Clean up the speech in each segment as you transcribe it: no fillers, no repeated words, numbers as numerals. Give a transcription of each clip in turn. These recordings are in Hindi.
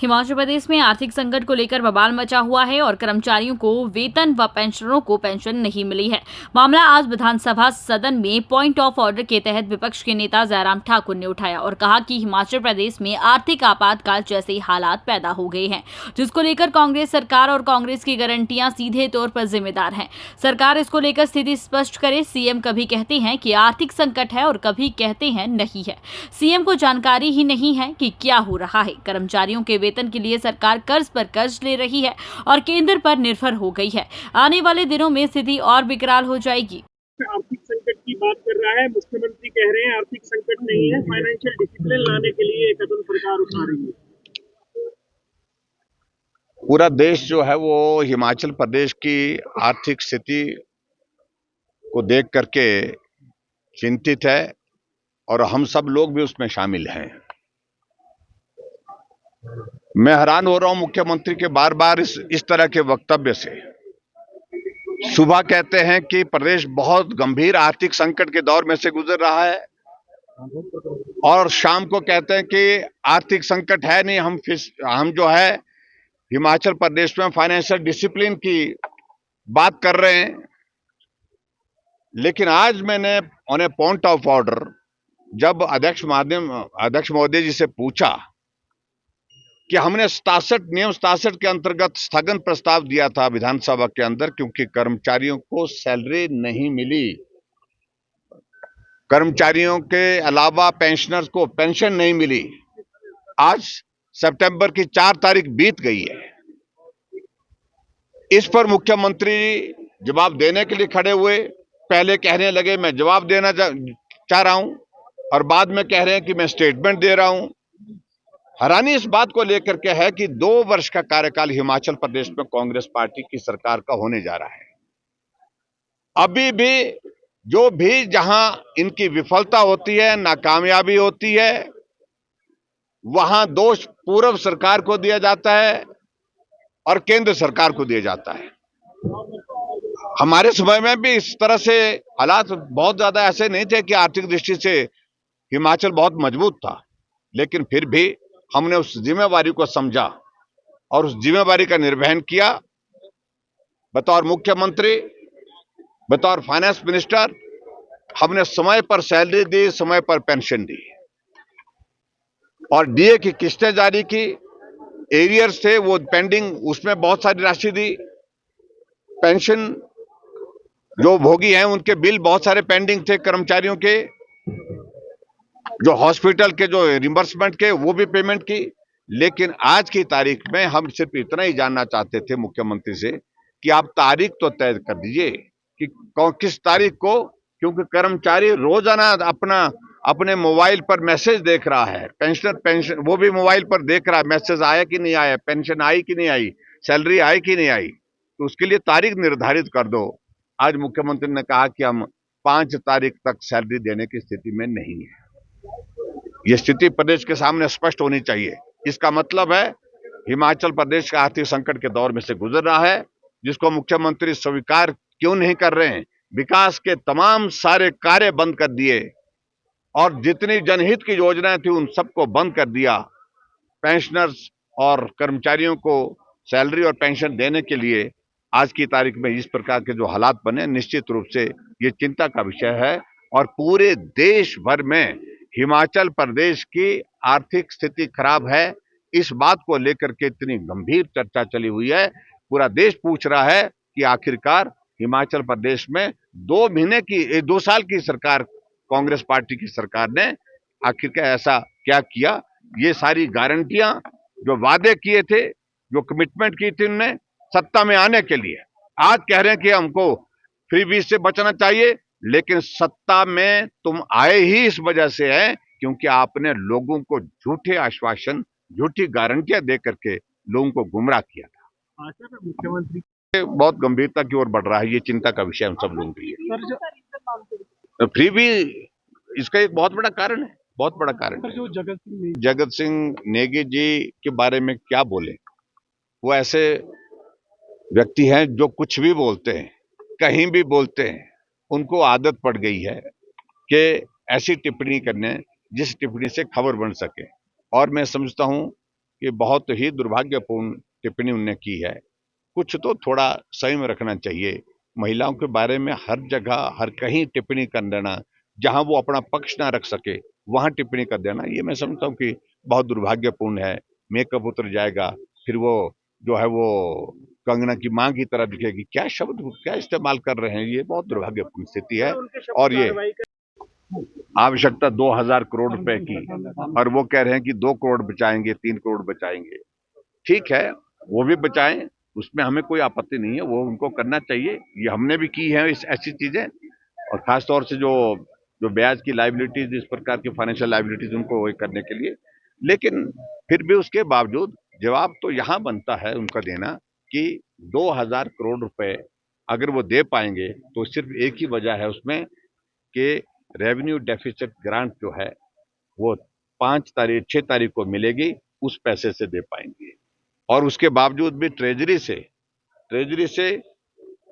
हिमाचल प्रदेश में आर्थिक संकट को लेकर बवाल मचा हुआ है और कर्मचारियों को वेतन व पेंशनरों को पेंशन नहीं मिली है। मामला आज विधानसभा सदन में पॉइंट ऑफ ऑर्डर के तहत विपक्ष के नेता जयराम ठाकुर ने उठाया और कहा कि हिमाचल प्रदेश में आर्थिक आपातकाल जैसे हालात पैदा हो गए हैं, जिसको लेकर कांग्रेस सरकार और कांग्रेस की गारंटियां सीधे तौर पर जिम्मेदार हैं। सरकार इसको लेकर स्थिति स्पष्ट करे। सीएम कभी कहते हैं कि आर्थिक संकट है और कभी कहते हैं नहीं है। सीएम को जानकारी ही नहीं है कि क्या हो रहा है। कर्मचारियों के वेतन के लिए सरकार कर्ज पर कर्ज ले रही है और केंद्र पर निर्भर हो गई है। आने वाले दिनों में स्थिति और विकराल हो जाएगी। आर्थिक संकट की बात कर रहा है, मुख्यमंत्री कह रहे हैं आर्थिक संकट नहीं है, फाइनेंशियल डिसिप्लिन लाने के लिए एक कदम सरकार उठा रही है। पूरा देश जो है वो हिमाचल प्रदेश की आर्थिक स्थिति को देख करके चिंतित है और हम सब लोग भी उसमें शामिल हैं। मैं हैरान हो रहा हूं मुख्यमंत्री के बार बार इस तरह के वक्तव्य से। सुबह कहते हैं कि प्रदेश बहुत गंभीर आर्थिक संकट के दौर में से गुजर रहा है और शाम को कहते हैं कि आर्थिक संकट है नहीं, हम जो है हिमाचल प्रदेश में फाइनेंशियल डिसिप्लिन की बात कर रहे हैं। लेकिन आज मैंने ऑन पॉइंट ऑफ ऑर्डर जब अध्यक्ष महोदय जी से पूछा कि हमने नियम 67 के अंतर्गत स्थगन प्रस्ताव दिया था विधानसभा के अंदर, क्योंकि कर्मचारियों को सैलरी नहीं मिली, कर्मचारियों के अलावा पेंशनर्स को पेंशन नहीं मिली। आज सितंबर की 4 तारीख बीत गई है। इस पर मुख्यमंत्री जवाब देने के लिए खड़े हुए। पहले कहने लगे मैं जवाब देना चाह रहा हूं और बाद में कह रहे हैं कि मैं स्टेटमेंट दे रहा हूं। हैरानी इस बात को लेकर के है कि 2 वर्ष का कार्यकाल हिमाचल प्रदेश में कांग्रेस पार्टी की सरकार का होने जा रहा है। अभी भी जहां इनकी विफलता होती है, नाकामयाबी होती है, वहां दोष पूर्व सरकार को दिया जाता है और केंद्र सरकार को दिया जाता है। हमारे समय में भी इस तरह से हालात बहुत ज्यादा ऐसे नहीं थे कि आर्थिक दृष्टि से हिमाचल बहुत मजबूत था, लेकिन फिर भी हमने उस जिम्मेवारी को समझा और उस जिम्मेवारी का निर्वहन किया। बतौर मुख्यमंत्री, बतौर फाइनेंस मिनिस्टर हमने समय पर सैलरी दी, समय पर पेंशन दी और डीए की किस्तें जारी की। एरियर्स थे वो पेंडिंग, उसमें बहुत सारी राशि दी। पेंशन जो भोगी हैं उनके बिल बहुत सारे पेंडिंग थे, कर्मचारियों के जो हॉस्पिटल के जो रिम्बर्समेंट के वो भी पेमेंट की। लेकिन आज की तारीख में हम सिर्फ इतना ही जानना चाहते थे मुख्यमंत्री से कि आप तारीख तो तय कर दीजिए कि किस तारीख को, क्योंकि कर्मचारी रोजाना अपने मोबाइल पर मैसेज देख रहा है। पेंशन वो भी मोबाइल पर देख रहा है, मैसेज आया कि नहीं आया, पेंशन आई कि नहीं आई, सैलरी आई कि नहीं आई, तो उसके लिए तारीख निर्धारित कर दो। आज मुख्यमंत्री ने कहा कि हम 5 तारीख तक सैलरी देने की स्थिति में नहीं है। यह स्थिति प्रदेश के सामने स्पष्ट होनी चाहिए। इसका मतलब है हिमाचल प्रदेश का आर्थिक संकट के दौर में से गुजर रहा है, जिसको मुख्यमंत्री स्वीकार क्यों नहीं कर रहे हैं। विकास के तमाम सारे कार्य बंद कर दिए और जितनी जनहित की योजनाएं थी उन सबको बंद कर दिया। पेंशनर्स और कर्मचारियों को सैलरी और पेंशन देने के लिए आज की तारीख में इस प्रकार के जो हालात बने, निश्चित रूप से ये चिंता का विषय है और पूरे देश भर में हिमाचल प्रदेश की आर्थिक स्थिति खराब है। इस बात को लेकर के इतनी गंभीर चर्चा चली हुई है। पूरा देश पूछ रहा है कि आखिरकार हिमाचल प्रदेश में 2 साल की सरकार, कांग्रेस पार्टी की सरकार ने आखिरकार ऐसा क्या किया। ये सारी गारंटियां, जो वादे किए थे, जो कमिटमेंट की थी उन्होंने सत्ता में आने के लिए, आज कह रहे हैं कि हमको फ्रीबीज से बचना चाहिए, लेकिन सत्ता में तुम आए ही इस वजह से है क्योंकि आपने लोगों को झूठे आश्वासन, झूठी गारंटियां दे करके लोगों को गुमराह किया था। मुख्यमंत्री बहुत गंभीरता की ओर बढ़ रहा है, ये चिंता का विषय हम सब लोगों के लिए। फ्रीबी इसका एक बहुत बड़ा कारण है, बहुत बड़ा कारण है। जो जगत सिंह नेगी जी के बारे में क्या बोले। वो ऐसे व्यक्ति हैं जो कुछ भी बोलते हैं, कहीं भी बोलते हैं। उनको आदत पड़ गई है कि ऐसी टिप्पणी करने जिस टिप्पणी से खबर बन सके। और मैं समझता हूं कि बहुत ही दुर्भाग्यपूर्ण टिप्पणी उन्होंने की है। कुछ तो थोड़ा संयम रखना चाहिए। महिलाओं के बारे में हर जगह हर कहीं टिप्पणी कर देना, जहां वो अपना पक्ष ना रख सके वहां टिप्पणी कर देना, ये मैं समझता हूँ कि बहुत दुर्भाग्यपूर्ण है। मेकअप उतर जाएगा, फिर वो जो है वो कंगना की मां की तरह दिखेगी। क्या शब्द क्या इस्तेमाल कर रहे हैं, ये बहुत दुर्भाग्यपूर्ण स्थिति है। और ये आवश्यकता 2000 करोड़ रुपए की, और वो कह रहे हैं कि 2 करोड़ बचाएंगे, 3 करोड़ बचाएंगे। ठीक है, वो भी बचाएं, उसमें हमें कोई आपत्ति नहीं है, वो उनको करना चाहिए। ये हमने भी की है ऐसी चीजें, और खास तौर से जो ब्याज की लायबिलिटीज, इस प्रकार की फाइनेंशियल लायबिलिटीज, उनको करने के लिए। लेकिन फिर भी उसके बावजूद जवाब तो यहाँ बनता है उनका देना कि 2000 करोड़ रुपए अगर वो दे पाएंगे तो सिर्फ एक ही वजह है उसमें कि रेवेन्यू डेफिसिट ग्रांट जो है वो 6 तारीख को मिलेगी, उस पैसे से दे पाएंगे। और उसके बावजूद भी ट्रेजरी से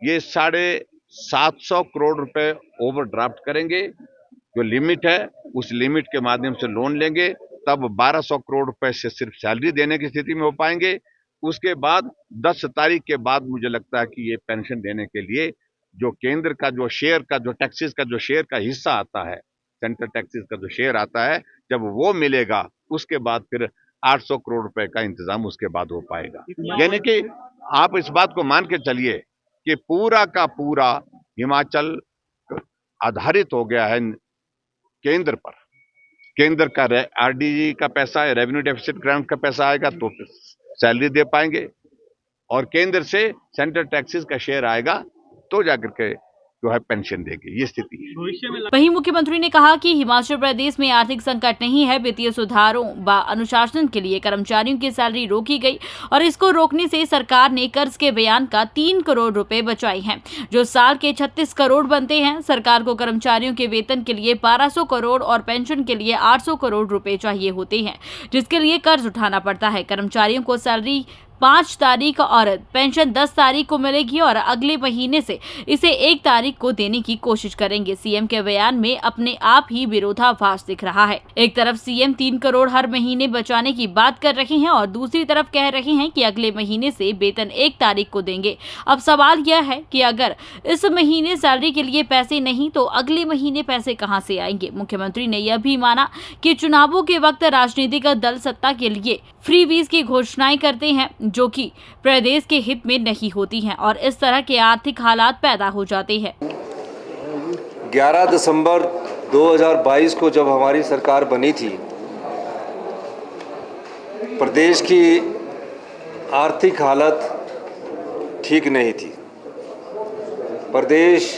ये 750 करोड़ रुपए ओवरड्राफ्ट करेंगे। जो लिमिट है उस लिमिट के माध्यम से लोन लेंगे, तब 1200 करोड़ रुपए से सिर्फ सैलरी देने की स्थिति में हो पाएंगे। उसके बाद 10 तारीख के बाद मुझे लगता है कि ये पेंशन देने के लिए जो केंद्र का जो शेयर का जो टैक्सेस का जो शेयर का हिस्सा आता है, सेंट्रल टैक्सेस का जो शेयर आता है, जब वो मिलेगा उसके बाद फिर 800 करोड़ रुपए का इंतजाम उसके बाद हो पाएगा। यानी कि आप इस बात को मान के चलिए कि पूरा का पूरा हिमाचल आधारित हो गया है केंद्र पर। केंद्र का आरडीजी का पैसा है, रेवेन्यू डेफिसिट ग्रांट का पैसा आएगा तो सैलरी दे पाएंगे, और केंद्र से सेंट्रल टैक्सेस का शेयर आएगा तो जाकर के जो है पेंशन देगी। ये स्थिति है। वहीं मुख्यमंत्री ने कहा कि हिमाचल प्रदेश में आर्थिक संकट नहीं है, वित्तीय सुधारों व अनुशासन के लिए कर्मचारियों की सैलरी रोकी गई और इसको रोकने से सरकार ने कर्ज के बयान का 3 करोड़ रुपए बचाए हैं, जो साल के 36 करोड़ बनते हैं। सरकार को कर्मचारियों के वेतन के लिए 1200 करोड़ और पेंशन के लिए 800 करोड़ रुपए चाहिए होते हैं, जिसके लिए कर्ज उठाना पड़ता है। कर्मचारियों को सैलरी 5 तारीख और पेंशन 10 तारीख को मिलेगी और अगले महीने से इसे 1 तारीख को देने की कोशिश करेंगे। सीएम के बयान में अपने आप ही विरोधाभास दिख रहा है। एक तरफ सीएम 3 करोड़ हर महीने बचाने की बात कर रहे हैं और दूसरी तरफ कह रहे हैं कि अगले महीने से वेतन 1 तारीख को देंगे। अब सवाल यह है कि अगर इस महीने सैलरी के लिए पैसे नहीं तो अगले महीने पैसे कहां से आएंगे। मुख्यमंत्री ने यह भी माना कि चुनावों के वक्त राजनीतिक दल सत्ता के लिए फ्री वीज की घोषणाएं करते हैं, जो कि प्रदेश के हित में नहीं होती हैं और इस तरह के आर्थिक हालात पैदा हो जाते हैं। 11 दिसंबर 2022 को जब हमारी सरकार बनी थी, प्रदेश की आर्थिक हालत ठीक नहीं थी। प्रदेश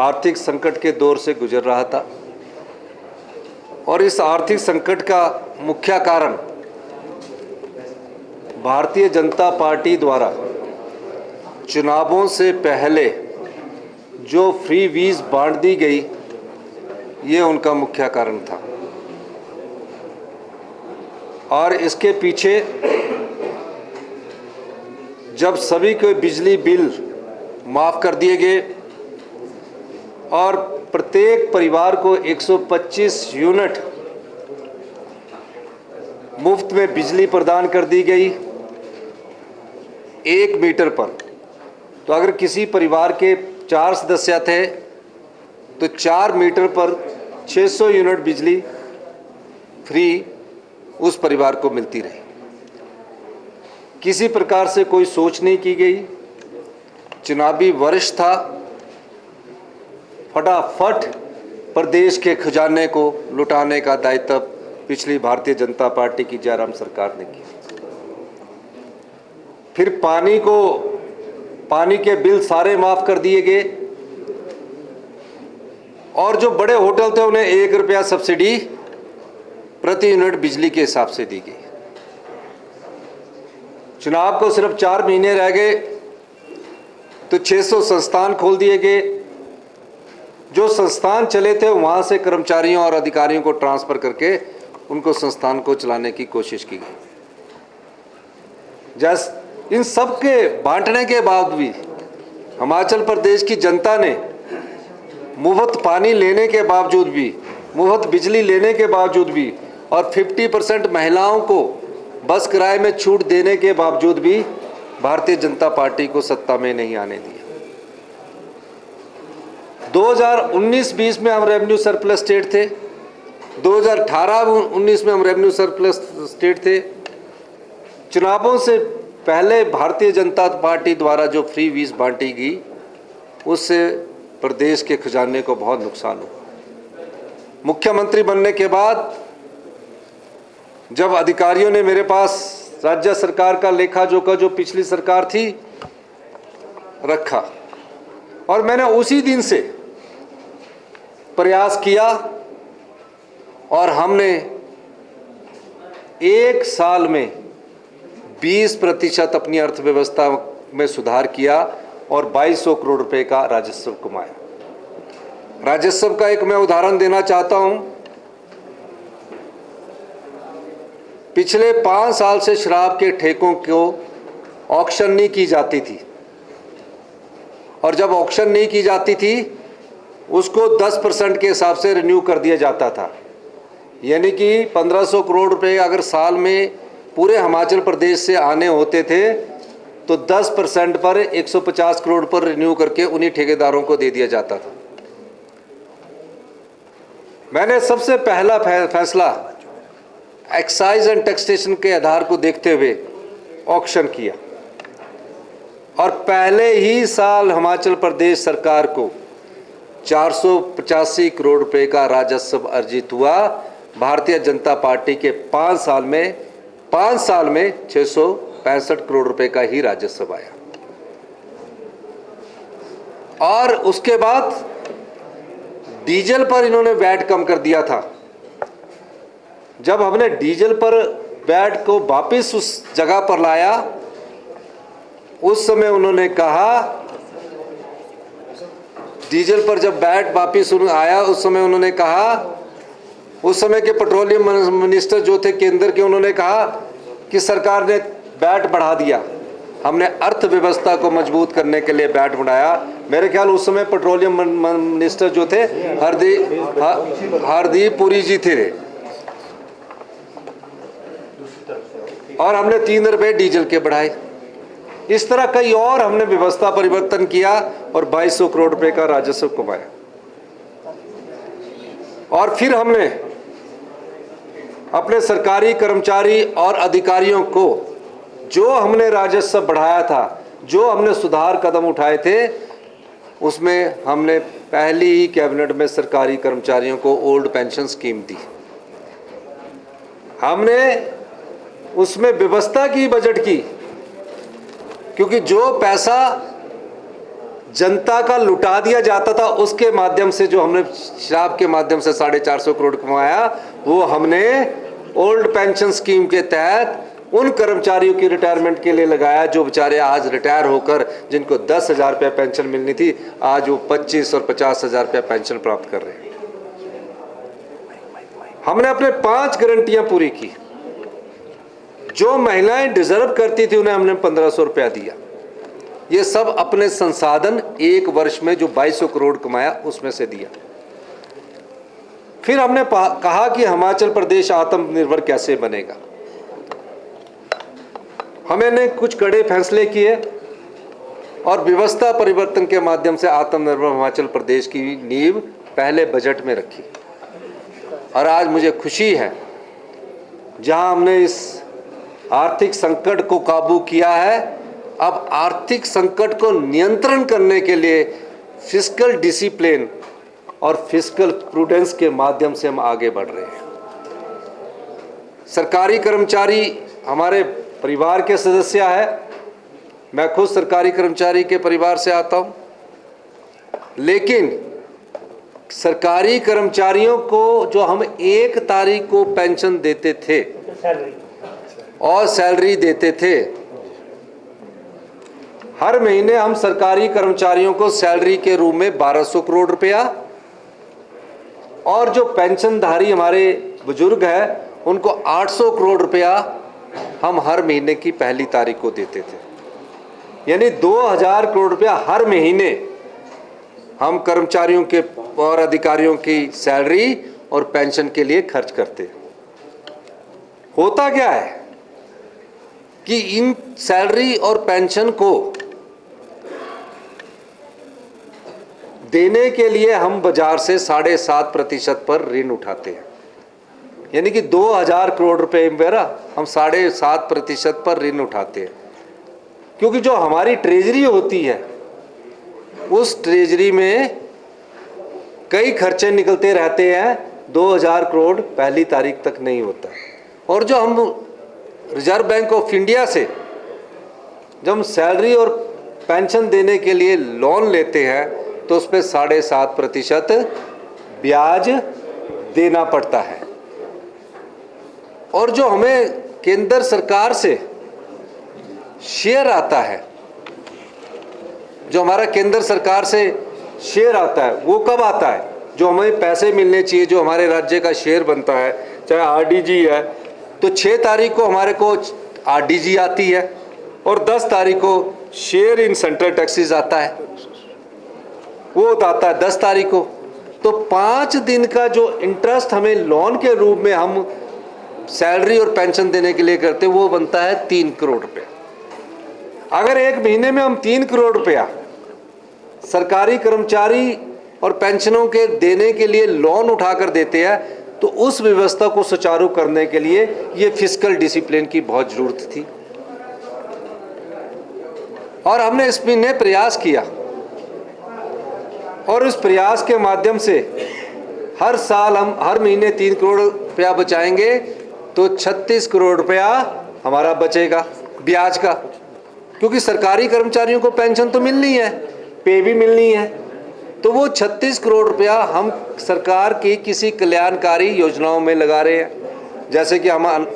आर्थिक संकट के दौर से गुजर रहा था और इस आर्थिक संकट का मुख्य कारण भारतीय जनता पार्टी द्वारा चुनावों से पहले जो फ्री वीज बांट दी गई, ये उनका मुख्य कारण था। और इसके पीछे जब सभी को बिजली बिल माफ़ कर दिए गए और प्रत्येक परिवार को 125 यूनिट मुफ्त में बिजली प्रदान कर दी गई 1 मीटर पर, तो अगर किसी परिवार के 4 सदस्य थे तो 4 मीटर पर 600 यूनिट बिजली फ्री उस परिवार को मिलती रही। किसी प्रकार से कोई सोच नहीं की गई। चुनावी वर्ष था, फटाफट प्रदेश के खजाने को लुटाने का दायित्व पिछली भारतीय जनता पार्टी की जयराम सरकार ने किया। फिर पानी के बिल सारे माफ कर दिए गए और जो बड़े होटल थे उन्हें 1 रुपया सब्सिडी प्रति यूनिट बिजली के हिसाब से दी गई। चुनाव को सिर्फ 4 महीने रह गए तो 600 संस्थान खोल दिए गए। जो संस्थान चले थे वहां से कर्मचारियों और अधिकारियों को ट्रांसफर करके उनको संस्थान को चलाने की कोशिश की गई। इन सब के बांटने के बाद भी हिमाचल प्रदेश की जनता ने मुफ्त पानी लेने के बावजूद भी, मुफ्त बिजली लेने के बावजूद भी और 50% महिलाओं को बस किराए में छूट देने के बावजूद भी भारतीय जनता पार्टी को सत्ता में नहीं आने दिया। 2019-20 में हम रेवेन्यू सरप्लस स्टेट थे, 2018-19 में हम रेवेन्यू सरप्लस स्टेट थे। चुनावों से पहले भारतीय जनता पार्टी द्वारा जो फ्री वीज बांटी गई उससे प्रदेश के खजाने को बहुत नुकसान हुआ। मुख्यमंत्री बनने के बाद जब अधिकारियों ने मेरे पास राज्य सरकार का लेखा जोखा जो पिछली सरकार थी रखा, और मैंने उसी दिन से प्रयास किया और हमने एक साल में 20% अपनी अर्थव्यवस्था में सुधार किया और 2200 करोड़ रुपए का राजस्व कमाया। राजस्व का एक मैं उदाहरण देना चाहता हूं। पिछले 5 साल से शराब के ठेकों को ऑक्शन नहीं की जाती थी, और जब ऑक्शन नहीं की जाती थी उसको 10% के हिसाब से रिन्यू कर दिया जाता था। यानी कि 1500 करोड़ रुपए अगर साल में पूरे हिमाचल प्रदेश से आने होते थे तो 10% पर 150 करोड़ पर रिन्यू करके उन्हीं ठेकेदारों को दे दिया जाता था। मैंने सबसे पहला फैसला एक्साइज एंड टैक्सेशन के आधार को देखते हुए ऑक्शन किया, और पहले ही साल हिमाचल प्रदेश सरकार को 485 करोड़ रुपए का राजस्व अर्जित हुआ। भारतीय जनता पार्टी के 5 साल में 665 करोड़ रुपए का ही राजस्व आया। और उसके बाद डीजल पर इन्होंने वैट कम कर दिया था। जब हमने डीजल पर वैट को वापस उस जगह पर लाया, उस समय उन्होंने कहा, डीजल पर जब वैट वापस आया उस समय उन्होंने कहा, उस समय के पेट्रोलियम मिनिस्टर जो थे केंद्र के, उन्होंने कहा कि सरकार ने वैट बढ़ा दिया। हमने अर्थव्यवस्था को मजबूत करने के लिए वैट बढ़ाया। मेरे ख्याल उस समय पेट्रोलियम मिनिस्टर जो थे हरदीप पुरी जी थे, और हमने 3 रुपए डीजल के बढ़ाए। इस तरह कई और हमने व्यवस्था परिवर्तन किया और 2200 करोड़ रुपए का राजस्व कमाया। और फिर हमने अपने सरकारी कर्मचारी और अधिकारियों को जो हमने राजस्व बढ़ाया था, जो हमने सुधार कदम उठाए थे, उसमें हमने पहली ही कैबिनेट में सरकारी कर्मचारियों को ओल्ड पेंशन स्कीम दी। हमने उसमें व्यवस्था की बजट की, क्योंकि जो पैसा जनता का लुटा दिया जाता था उसके माध्यम से जो हमने शराब के माध्यम से 450 करोड़ कमाया, वो हमने ओल्ड पेंशन स्कीम के तहत उन कर्मचारियों की रिटायरमेंट के लिए लगाया जो बेचारे आज रिटायर होकर जिनको 10,000 रुपया पेंशन मिलनी थी, आज वो 25 और 50,000 रुपया पेंशन प्राप्त कर रहे हैं। हमने अपने 5 गारंटियां पूरी की। जो महिलाएं डिजर्व करती थी उन्हें हमने 1500 रुपया दिया। ये सब अपने संसाधन एक वर्ष में जो 2200 करोड़ कमाया उसमें से दिया। फिर हमने कहा कि हिमाचल प्रदेश आत्मनिर्भर कैसे बनेगा। हमने कुछ कड़े फैसले किए और व्यवस्था परिवर्तन के माध्यम से आत्मनिर्भर हिमाचल प्रदेश की नींव पहले बजट में रखी। और आज मुझे खुशी है, जहां हमने इस आर्थिक संकट को काबू किया है, अब आर्थिक संकट को नियंत्रण करने के लिए फिस्कल डिसिप्लिन और फिस्कल प्रूडेंस के माध्यम से हम आगे बढ़ रहे हैं। सरकारी कर्मचारी हमारे परिवार के सदस्य है। मैं खुद सरकारी कर्मचारी के परिवार से आता हूं, लेकिन सरकारी कर्मचारियों को जो हम 1 तारीख को पेंशन देते थे और सैलरी देते थे, हर महीने हम सरकारी कर्मचारियों को सैलरी के रूप में 1200 करोड़ रुपया, और जो पेंशनधारी हमारे बुजुर्ग हैं उनको 800 करोड़ रुपया हम हर महीने की पहली तारीख को देते थे। यानी 2000 करोड़ रुपया हर महीने हम कर्मचारियों के और अधिकारियों की सैलरी और पेंशन के लिए खर्च करते। होता क्या है, कि इन सैलरी और पेंशन को देने के लिए हम बाजार से 7.5% पर ऋण उठाते हैं, यानी कि 2000 करोड़ रुपए मेरा हम 7.5% पर ऋण उठाते हैं, क्योंकि जो हमारी ट्रेजरी होती है उस ट्रेजरी में कई खर्चे निकलते रहते हैं, 2000 करोड़ पहली तारीख तक नहीं होता। और जो हम रिजर्व बैंक ऑफ इंडिया से जब हम सैलरी और पेंशन देने के लिए लोन लेते हैं तो उस पर 7.5% ब्याज देना पड़ता है। और जो हमें केंद्र सरकार से शेयर आता है, जो हमारा केंद्र सरकार से शेयर आता है, वो कब आता है? जो हमें पैसे मिलने चाहिए, जो हमारे राज्य का शेयर बनता है, चाहे आरडीजी है, तो 6 तारीख को हमारे को आरडीजी आती है और 10 तारीख को शेयर इन सेंट्रल टैक्सेस आता है, वो आता है 10 तारीख को। तो 5 दिन का जो इंटरेस्ट हमें लोन के रूप में हम सैलरी और पेंशन देने के लिए करते, वो बनता है 3 करोड़ रुपया। अगर एक महीने में हम 3 करोड़ रुपया सरकारी कर्मचारी और पेंशनों के देने के लिए लोन उठाकर देते हैं, तो उस व्यवस्था को सुचारू करने के लिए ये फिस्कल डिसिप्लिन की बहुत जरूरत थी और हमने इस महीने प्रयास किया। और उस प्रयास के माध्यम से हर साल हम हर महीने 3 करोड़ रुपया बचाएंगे, तो 36 करोड़ रुपया हमारा बचेगा ब्याज का, क्योंकि सरकारी कर्मचारियों को पेंशन तो मिलनी है, पे भी मिलनी है, तो वो 36 करोड़ रुपया हम सरकार की किसी कल्याणकारी योजनाओं में लगा रहे हैं। जैसे कि हम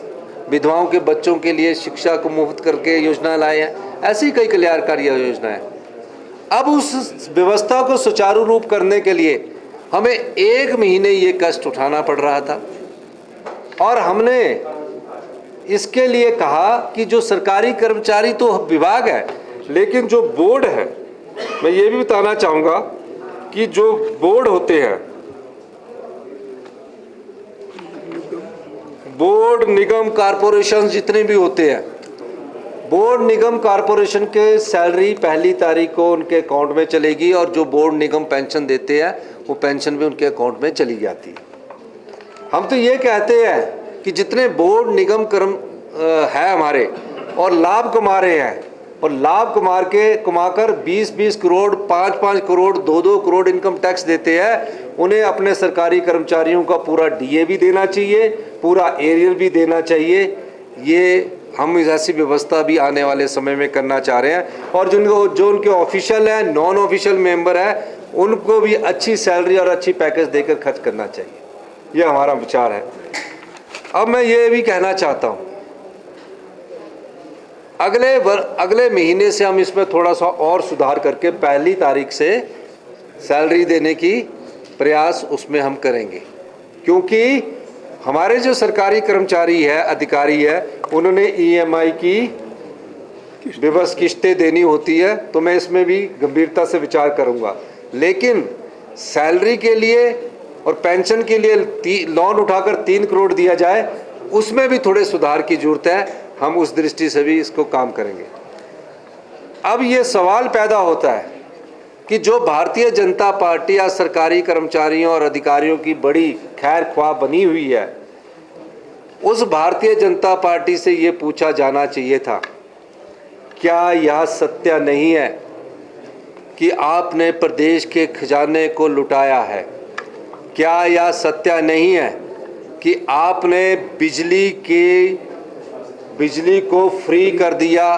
विधवाओं के बच्चों के लिए शिक्षा को मुफ्त करके योजना लाए हैं, ऐसी कई कल्याणकारी योजनाएं। अब उस व्यवस्था को सुचारू रूप करने के लिए हमें 1 महीने ये कष्ट उठाना पड़ रहा था और हमने इसके लिए कहा कि जो सरकारी कर्मचारी तो विभाग है, लेकिन जो बोर्ड है, मैं ये भी बताना चाहूँगा कि जो बोर्ड होते हैं, बोर्ड निगम कारपोरेशन जितने भी होते हैं, बोर्ड निगम कारपोरेशन के सैलरी पहली तारीख को उनके अकाउंट में चलेगी और जो बोर्ड निगम पेंशन देते हैं वो पेंशन भी उनके अकाउंट में चली जाती है। हम तो ये कहते हैं कि जितने बोर्ड निगम कर्म है हमारे और लाभ कमा रहे हैं, और लाभ कमाकर 20-20 करोड़, 5-5 करोड़, 2-2 करोड़ इनकम टैक्स देते हैं, उन्हें अपने सरकारी कर्मचारियों का पूरा डीए भी देना चाहिए, पूरा एरियर भी देना चाहिए। ये हम ऐसी व्यवस्था भी आने वाले समय में करना चाह रहे हैं। और जो उनके ऑफिशियल हैं, नॉन ऑफिशियल मेंबर हैं, उनको भी अच्छी सैलरी और अच्छी पैकेज देकर खर्च करना चाहिए। ये हमारा विचार है। अब मैं ये भी कहना चाहता हूँ, अगले महीने से हम इसमें थोड़ा सा और सुधार करके पहली तारीख से सैलरी देने की प्रयास उसमें हम करेंगे, क्योंकि हमारे जो सरकारी कर्मचारी है, अधिकारी है, उन्होंने ईएमआई की व्यवस्था किस्तें देनी होती है, तो मैं इसमें भी गंभीरता से विचार करूंगा। लेकिन सैलरी के लिए और पेंशन के लिए लोन उठाकर 3 करोड़ दिया जाए, उसमें भी थोड़े सुधार की जरूरत है। हम उस दृष्टि से भी इसको काम करेंगे। अब ये सवाल पैदा होता है कि जो भारतीय जनता पार्टी या सरकारी कर्मचारियों और अधिकारियों की बड़ी खैर ख्वाह बनी हुई है, उस भारतीय जनता पार्टी से ये पूछा जाना चाहिए था, क्या यह सत्य नहीं है कि आपने प्रदेश के खजाने को लुटाया है? क्या यह सत्य नहीं है कि आपने बिजली को फ्री कर दिया?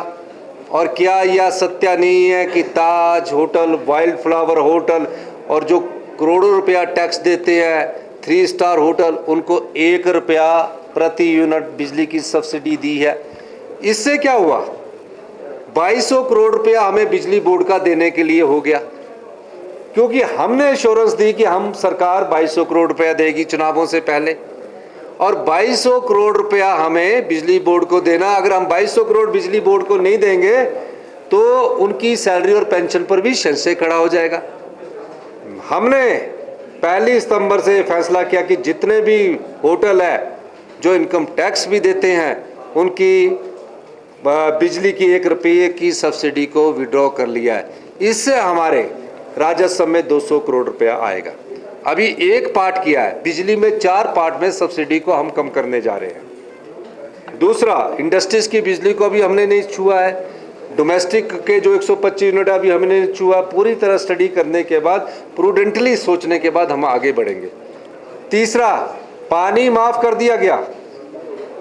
और क्या यह सत्य नहीं है कि ताज होटल, वाइल्ड फ्लावर होटल और जो करोड़ों रुपया टैक्स देते हैं 3 स्टार होटल, उनको 1 रुपया प्रति यूनिट बिजली की सब्सिडी दी है? इससे क्या हुआ? 2200 करोड़ रुपया हमें बिजली बोर्ड का देने के लिए हो गया, क्योंकि हमने एश्योरेंस दी कि हम सरकार 2200 करोड़ रुपया देगी चुनावों से पहले, और 2200 करोड़ रुपया हमें बिजली बोर्ड को देना। अगर हम 2200 करोड़ बिजली बोर्ड को नहीं देंगे तो उनकी सैलरी और पेंशन पर भी संशय खड़ा हो जाएगा। हमने 1 सितंबर से फैसला किया कि जितने भी होटल है जो इनकम टैक्स भी देते हैं, उनकी बिजली की 1 रुपये की सब्सिडी को विड्रॉ कर लिया है। इससे हमारे राजस्व में 200 करोड़ रुपया आएगा। अभी एक पार्ट किया है, बिजली में 4 पार्ट में सब्सिडी को हम कम करने जा रहे हैं। दूसरा, इंडस्ट्रीज की बिजली को अभी हमने नहीं छुआ है। डोमेस्टिक के जो 125 यूनिट अभी हमने नहीं छुआ। पूरी तरह स्टडी करने के बाद, प्रूडेंटली सोचने के बाद हम आगे बढ़ेंगे। तीसरा, पानी माफ़ कर दिया गया,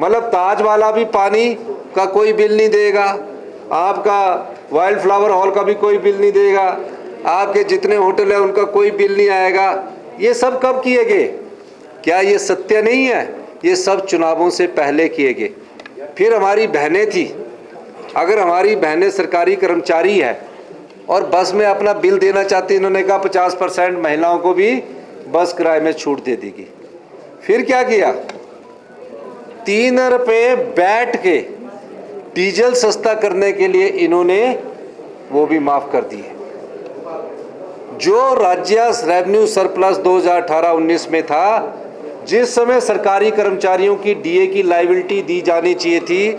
मतलब ताज वाला भी पानी का कोई बिल नहीं देगा, आपका वाइल्ड फ्लावर हॉल का भी कोई बिल नहीं देगा, आपके जितने होटल है उनका कोई बिल नहीं आएगा। ये सब कब किए गए? क्या ये सत्य नहीं है? ये सब चुनावों से पहले किए गए। फिर हमारी बहनें थी, अगर हमारी बहनें सरकारी कर्मचारी है और बस में अपना बिल देना चाहती, इन्होंने कहा 50% महिलाओं को भी बस किराए में छूट दे देगी। फिर क्या किया? 3 रुपये बैठ के डीजल सस्ता करने के लिए इन्होंने वो भी माफ़ कर दिए। जो राज्य रेवेन्यू सरप्लस 2018-19 में था, जिस समय सरकारी कर्मचारियों की डीए की लायबिलिटी दी जानी चाहिए थी,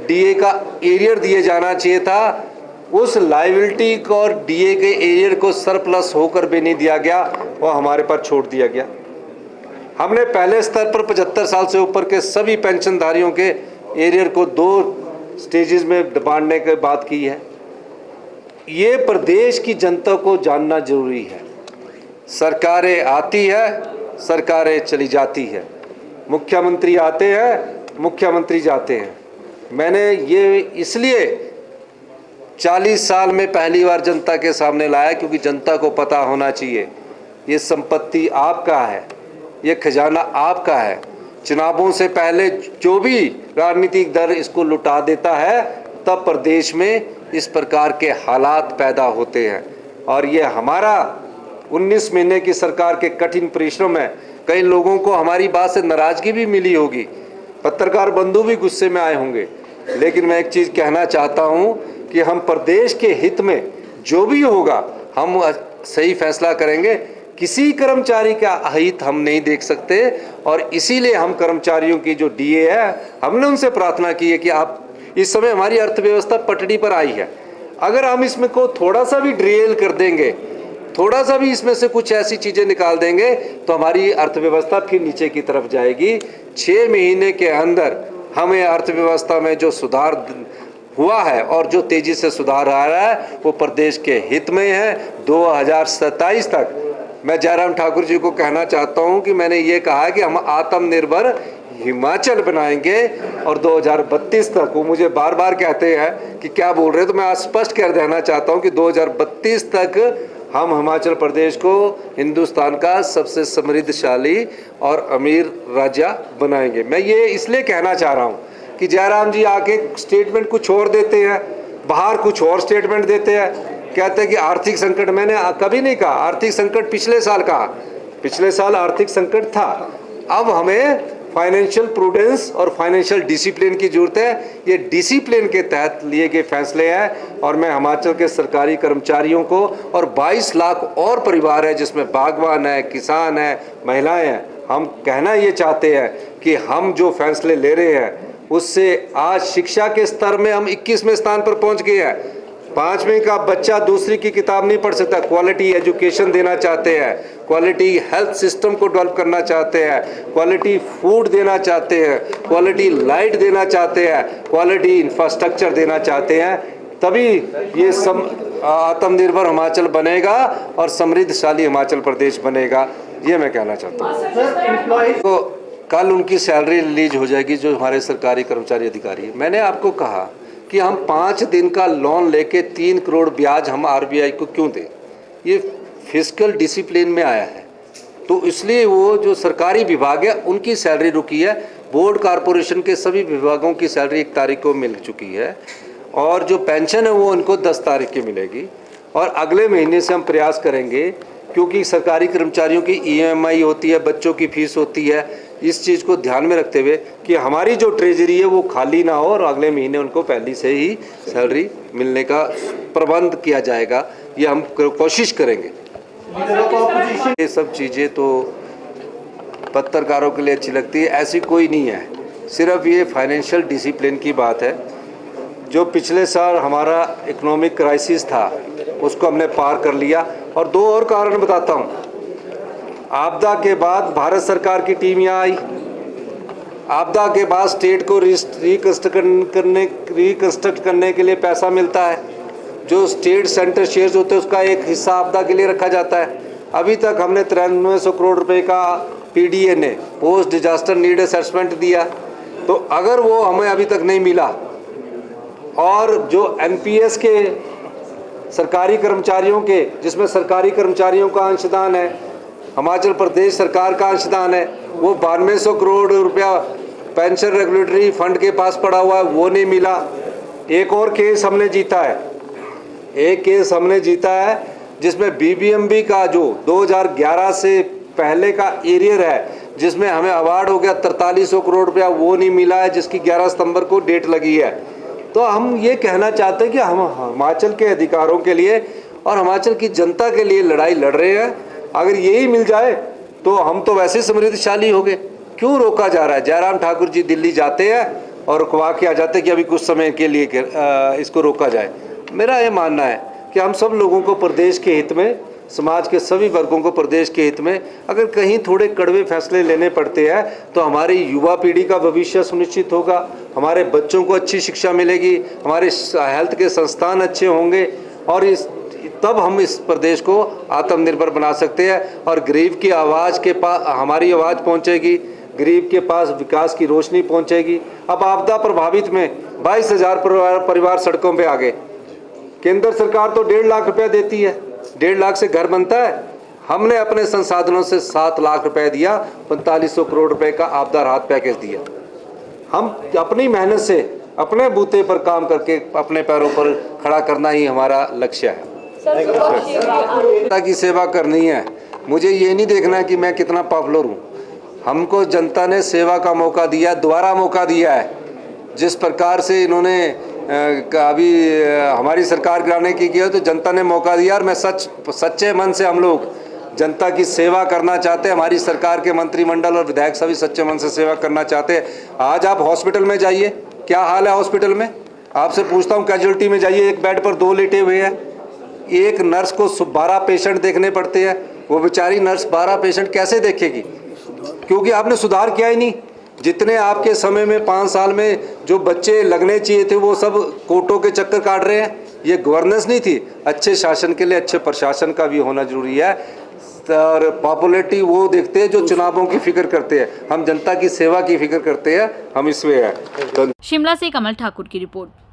डीए का एरियर दिए जाना चाहिए था, उस लायबिलिटी को और डीए के एरियर को सरप्लस होकर भी नहीं दिया गया, वो हमारे पर छोड़ दिया गया। हमने पहले स्तर पर 75 साल से ऊपर के सभी पेंशनधारियों के एरियर को 2 स्टेजेस में बांटने की बात की है। ये प्रदेश की जनता को जानना जरूरी है। सरकारें आती है, सरकारें चली जाती है, मुख्यमंत्री आते हैं, मुख्यमंत्री जाते हैं। मैंने ये इसलिए 40 साल में पहली बार जनता के सामने लाया, क्योंकि जनता को पता होना चाहिए ये संपत्ति आपका है, ये खजाना आपका है। चुनावों से पहले जो भी राजनीतिक दल इसको लुटा देता है, तब प्रदेश में इस प्रकार के हालात पैदा होते हैं। और ये हमारा 19 महीने की सरकार के कठिन परिश्रम है। कई लोगों को हमारी बात से नाराज़गी भी मिली होगी, पत्रकार बंधु भी गुस्से में आए होंगे, लेकिन मैं एक चीज़ कहना चाहता हूँ कि हम प्रदेश के हित में जो भी होगा हम सही फैसला करेंगे। किसी कर्मचारी का अहित हम नहीं देख सकते, और इसीलिए हम कर्मचारियों की जो डीए है, हमने उनसे प्रार्थना की है कि आप, इस समय हमारी अर्थव्यवस्था पटड़ी पर आई है, अगर हम इसमें को थोड़ा सा भी ड्रिल कर देंगे, थोड़ा सा भी इसमें से कुछ ऐसी चीज़ें निकाल देंगे, तो हमारी अर्थव्यवस्था फिर नीचे की तरफ जाएगी। 6 महीने के अंदर हमें अर्थव्यवस्था में जो सुधार हुआ है और जो तेज़ी से सुधार आ रहा है, वो प्रदेश के हित में है। 2027 तक मैं जयराम ठाकुर जी को कहना चाहता हूँ कि मैंने ये कहा कि हम आत्मनिर्भर हिमाचल बनाएंगे, और 2032 तक, वो मुझे बार बार कहते हैं कि क्या बोल रहे हैं, तो मैं आज स्पष्ट कर देना चाहता हूं कि 2032 तक हम हिमाचल प्रदेश को हिंदुस्तान का सबसे समृद्धशाली और अमीर राज्य बनाएंगे। मैं ये इसलिए कहना चाह रहा हूं कि जयराम जी आके स्टेटमेंट कुछ और देते हैं, बाहर कुछ और स्टेटमेंट देते हैं, कहते हैं कि आर्थिक संकट। मैंने कभी नहीं कहा आर्थिक संकट, पिछले साल कहा, पिछले साल आर्थिक संकट था। अब हमें फाइनेंशियल प्रूडेंस और फाइनेंशियल डिसिप्लिन की जरूरत है। ये डिसिप्लिन के तहत लिए गए फैसले हैं, और मैं हिमाचल के सरकारी कर्मचारियों को और 22 लाख और परिवार है जिसमें बागवान है, किसान है, महिलाएं हैं, हम कहना ये चाहते हैं कि हम जो फैसले ले रहे हैं उससे आज शिक्षा के स्तर में हम 21वें स्थान पर पहुंच गए हैं। 5वीं का बच्चा दूसरी की किताब नहीं पढ़ सकता। क्वालिटी एजुकेशन देना चाहते हैं, क्वालिटी हेल्थ सिस्टम को डेवलप करना चाहते हैं, क्वालिटी फूड देना चाहते हैं, क्वालिटी लाइट देना चाहते हैं, क्वालिटी इंफ्रास्ट्रक्चर देना चाहते हैं। तभी ये आत्मनिर्भर हिमाचल बनेगा और समृद्धशाली हिमाचल प्रदेश बनेगा। ये मैं कहना चाहता हूँ। तो कल उनकी सैलरी रिलीज हो जाएगी, जो हमारे सरकारी कर्मचारी अधिकारी हैं। मैंने आपको कहा कि हम 5 दिन का लोन लेके 3 करोड़ ब्याज हम आरबीआई को क्यों दें? ये फिस्कल डिसिप्लिन में आया है, तो इसलिए वो जो सरकारी विभाग है उनकी सैलरी रुकी है। बोर्ड कॉरपोरेशन के सभी विभागों की सैलरी 1 तारीख को मिल चुकी है, और जो पेंशन है वो उनको 10 तारीख की मिलेगी। और अगले महीने से हम प्रयास करेंगे, क्योंकि सरकारी कर्मचारियों की ईएमआई होती है, बच्चों की फीस होती है, इस चीज़ को ध्यान में रखते हुए कि हमारी जो ट्रेजरी है वो खाली ना हो, और अगले महीने उनको पहले से ही सैलरी मिलने का प्रबंध किया जाएगा। ये हम कोशिश करेंगे। ये सब चीज़ें तो पत्रकारों के लिए अच्छी लगती है, ऐसी कोई नहीं है। सिर्फ ये फाइनेंशियल डिसिप्लिन की बात है। जो पिछले साल हमारा इकोनॉमिक क्राइसिस था उसको हमने पार कर लिया। और दो और कारण बताता हूँ। आपदा के बाद भारत सरकार की टीम यहाँ आई। आपदा के बाद स्टेट को रिकंस्ट्रक्ट करने के लिए पैसा मिलता है। जो स्टेट सेंटर शेयर्स होते हैं उसका एक हिस्सा आपदा के लिए रखा जाता है। अभी तक हमने 9300 करोड़ रुपए का पीडीए ने पोस्ट डिजास्टर नीड असेसमेंट दिया। तो अगर वो हमें अभी तक नहीं मिला और जो एनपीएस के सरकारी कर्मचारियों के, जिसमें सरकारी कर्मचारियों का अंशदान है, हिमाचल प्रदेश सरकार का अंशदान है, वो 9200 करोड़ रुपया पेंशन रेगुलेटरी फंड के पास पड़ा हुआ है, वो नहीं मिला। एक और केस हमने जीता है, एक केस हमने जीता है जिसमें बीबीएमबी का जो 2011 से पहले का एरियर है, जिसमें हमें अवार्ड हो गया 4300 करोड़ रुपया, वो नहीं मिला है, जिसकी 11 सितंबर को डेट लगी है। तो हम ये कहना चाहते हैं कि हम हिमाचल के अधिकारों के लिए और हिमाचल की जनता के लिए लड़ाई लड़ रहे हैं। अगर यही मिल जाए तो हम तो वैसे समृद्धशाली हो गए। क्यों रोका जा रहा है? जयराम ठाकुर जी दिल्ली जाते हैं और रुकवा के आ जाते हैं कि अभी कुछ समय के लिए इसको रोका जाए। मेरा ये मानना है कि हम सब लोगों को प्रदेश के हित में, समाज के सभी वर्गों को प्रदेश के हित में अगर कहीं थोड़े कड़वे फैसले लेने पड़ते हैं तो हमारी युवा पीढ़ी का भविष्य सुनिश्चित होगा, हमारे बच्चों को अच्छी शिक्षा मिलेगी, हमारे हेल्थ के संस्थान अच्छे होंगे और तब हम इस प्रदेश को आत्मनिर्भर बना सकते हैं। और गरीब की आवाज़ के पास हमारी आवाज़ पहुंचेगी, गरीब के पास विकास की रोशनी पहुंचेगी। अब आपदा प्रभावित में 22,000 परिवार सड़कों पे आ गए। केंद्र सरकार तो 1.5 लाख रुपया देती है, 1.5 लाख से घर बनता है। हमने अपने संसाधनों से 7 लाख रुपए दिया, 4500 करोड़ रुपए का आपदा राहत पैकेज दिया। हम अपनी मेहनत से अपने बूते पर काम करके अपने पैरों पर खड़ा करना ही हमारा लक्ष्य है। जनता की सेवा करनी है, मुझे ये नहीं देखना कि मैं कितना पॉपुलर हूँ। हमको जनता ने सेवा का मौका दिया, दोबारा मौका दिया है। जिस प्रकार से इन्होंने अभी हमारी सरकार गिराने की किया तो जनता ने मौका दिया और मैं सच्चे मन से हम लोग जनता की सेवा करना चाहते हैं। हमारी सरकार के मंत्रिमंडल और विधायक सभी सच्चे मन से सेवा करना चाहते हैं। आज आप हॉस्पिटल में जाइए, क्या हाल है हॉस्पिटल में? आपसे पूछता हूँ, कैजुअलिटी में जाइए, एक बेड पर 2 लेटे हुए हैं। एक नर्स को 12 पेशेंट देखने पड़ते हैं। वो बेचारी नर्स 12 पेशेंट कैसे देखेगी? क्योंकि आपने सुधार किया ही नहीं। जितने आपके समय में 5 साल में जो बच्चे लगने चाहिए थे वो सब कोर्टों के चक्कर काट रहे हैं। ये गवर्नेंस नहीं थी। अच्छे शासन के लिए अच्छे प्रशासन का भी होना जरूरी है। और पॉपुलैरिटी वो देखते हैं जो चुनावों की फिक्र करते हैं, हम जनता की सेवा की फिक्र करते हैं, हम इसमें हैं। शिमला से कमल ठाकुर की रिपोर्ट।